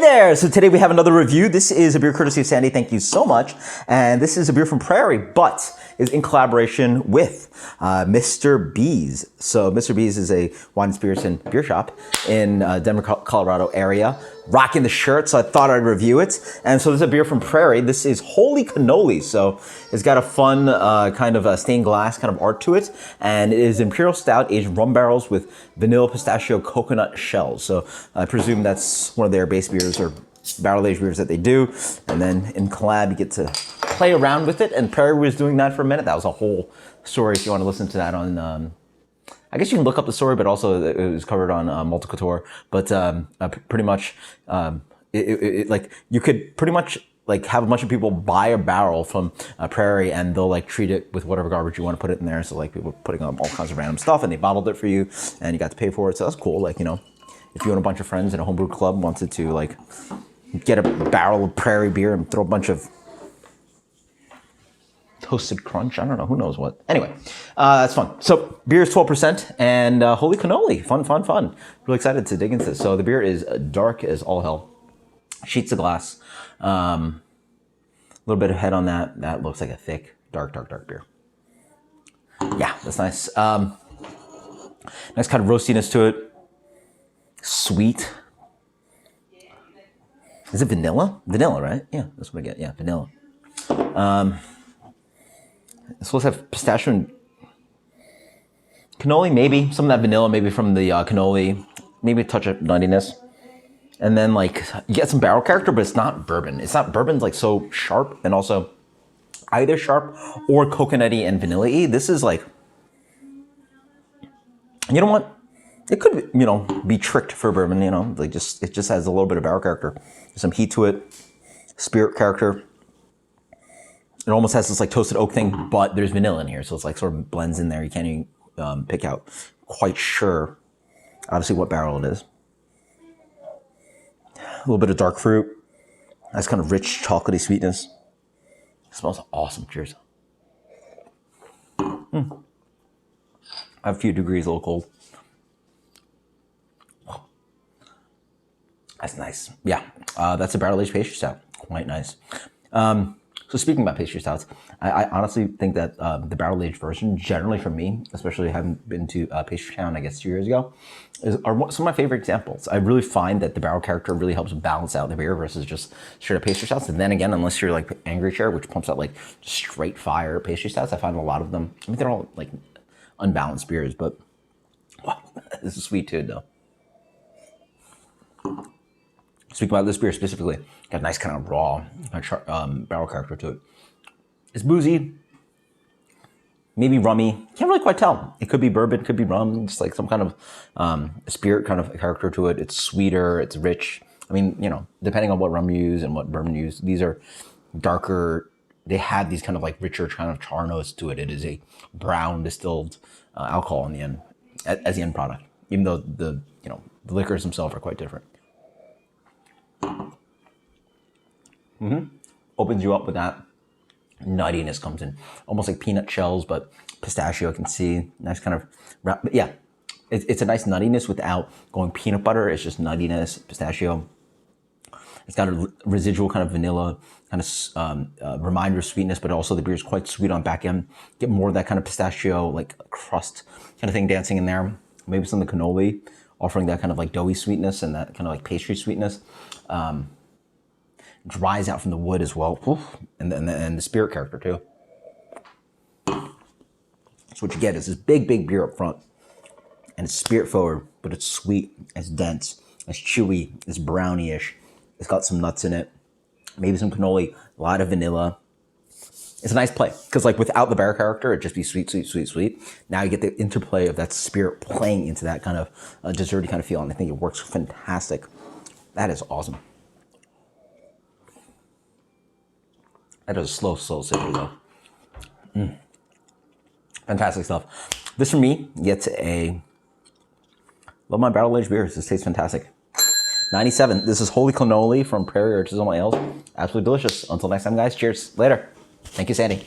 there! So today we have another review. This is a beer courtesy of Sandy. Thank you so much. And this is a beer from Prairie, but is in collaboration with Mr. B's. So Mr. B's is a wine and spirits and beer shop in Denver, Colorado area. Rocking the shirt, so I thought I'd review it. And so this is a beer from Prairie. This is Holy Cannoli. So it's got a fun kind of stained glass kind of art to it. And it is Imperial Stout aged rum barrels with vanilla, pistachio, coconut shells. So I presume that's one of their base beers or barrel aged beers that they do. And then in collab, you get to play around with it. And Prairie was doing that for a minute. That was a whole story if you want to listen to that on... I guess you can look up the story, but also it was covered on Multicouture. But pretty much, like you could pretty much like have a bunch of people buy a barrel from Prairie, and they'll like treat it with whatever garbage you want to put it in there. So like people putting on all kinds of random stuff, and they bottled it for you, and you got to pay for it. So that's cool. Like, you know, if you and a bunch of friends in a homebrew club wanted to like get a barrel of Prairie beer and throw a bunch of toasted crunch, I don't know, who knows what. Anyway, that's fun. So beer is 12% and Holy Cannoli, fun. Really excited to dig into this. So the beer is dark as all hell. Sheets of glass. A little bit of head on that. That looks like a thick, dark beer. Yeah, that's nice. Nice kind of roastiness to it. Sweet. Is it vanilla? Vanilla, right? Yeah, that's what I get. Yeah, vanilla. It's supposed to have pistachio and cannoli, maybe. Some of that vanilla, maybe from the cannoli. Maybe a touch of nuttiness. And then, like, you get some barrel character, but it's not bourbon. It's not bourbon's, like, so sharp. And also, either sharp or coconutty and vanilla-y. This is, like... You know what? It could, you know, be tricked for bourbon, you know. Like, it just has a little bit of barrel character. There's some heat to it. Spirit character. It almost has this like toasted oak thing, but there's vanilla in here. So it's like sort of blends in there. You can't even pick out quite sure, obviously, what barrel it is. A little bit of dark fruit. Nice kind of rich chocolatey sweetness. It smells awesome. Cheers. I have a few degrees, a little cold. Oh. That's nice. Yeah, that's a barrel-aged pastry stout. Quite nice. So speaking about pastry stouts, I honestly think that the barrel-aged version, generally for me, especially having been to Pastry Town, I guess 2 years ago, are some of my favorite examples. I really find that the barrel character really helps balance out the beer versus just straight up pastry stouts. And then again, unless you're like Angry Chair, which pumps out like straight fire pastry stouts, I find a lot of them, I mean, they're all like unbalanced beers, but wow, this is sweet too, though. Speaking about this beer specifically, got a nice kind of raw barrel character to it. It's boozy, maybe rummy. Can't really quite tell. It could be bourbon, it could be rum. Just like some kind of spirit kind of character to it. It's sweeter, it's rich. I mean, you know, depending on what rum you use and what bourbon you use, these are darker. They have these kind of like richer kind of char notes to it. It is a brown distilled alcohol in the end, as the end product. Even though the liquors themselves are quite different. Opens you up with that nuttiness comes in, almost like peanut shells, but pistachio. I can see nice kind of yeah. It's a nice nuttiness without going peanut butter. It's just nuttiness, pistachio. It's got a residual kind of vanilla, kind of reminder of sweetness, but also the beer is quite sweet on back end. Get more of that kind of pistachio, like crust kind of thing dancing in there. Maybe some of the cannoli offering that kind of like doughy sweetness and that kind of like pastry sweetness. Dries out from the wood as well. Oof. And the spirit character too. So what you get is this big beer up front. And it's spirit forward, but it's sweet, it's dense, it's chewy, it's brownie-ish. It's got some nuts in it. Maybe some cannoli, a lot of vanilla. It's a nice play. Because like without the barrel character, it'd just be sweet. Now you get the interplay of that spirit playing into that kind of desserty kind of feel. And I think it works fantastic. That is awesome. That is a slow sipper though. Fantastic stuff. This for me gets a, love my barrel aged beers. This tastes fantastic. 97. This is Holy Cannoli from Prairie Artisan Ales. Absolutely delicious. Until next time, guys. Cheers. Later. Thank you, Sandy.